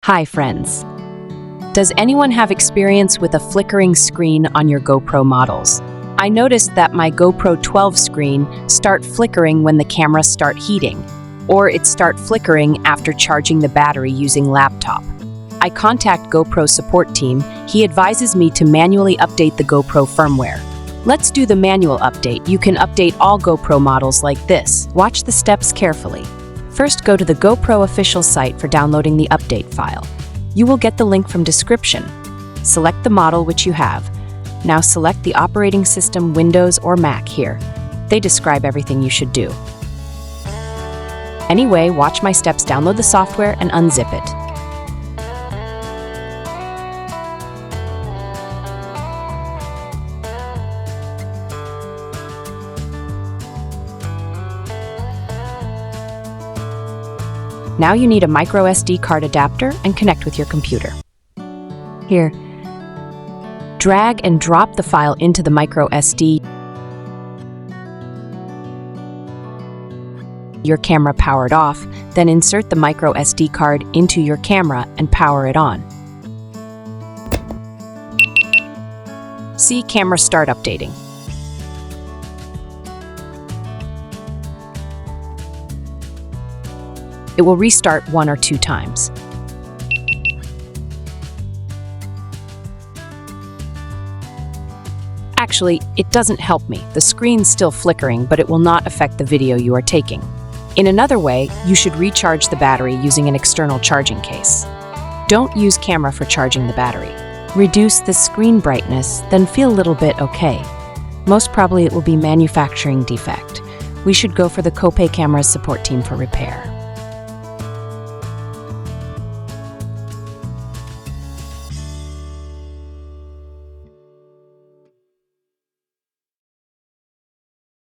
Hi friends. Does anyone have experience with a flickering screen on your GoPro models? I noticed that my GoPro 12 screen start flickering when the camera start heating, or it start flickering after charging the battery using laptop. I contact GoPro support team. He advises me to manually update the GoPro firmware. Let's do the manual update. You can update all GoPro models like this. Watch the steps carefully. First, go to the GoPro official site for downloading the update file. You will get the link from description. Select the model which you have. Now select the operating system, Windows or Mac here. They describe everything you should do. Anyway, watch my steps, download the software and unzip it. Now you need a micro SD card adapter and connect with your computer. Here, drag and drop the file into the micro SD. Your camera powered off, then insert the micro SD card into your camera and power it on. See camera start updating. It will restart 1 or 2 times. Actually, it doesn't help me. The screen's still flickering, but it will not affect the video you are taking. In another way, you should recharge the battery using an external charging case. Don't use camera for charging the battery. Reduce the screen brightness, then feel a little bit okay. Most probably it will be manufacturing defect. We should go for the GoPro Camera's support team for repair.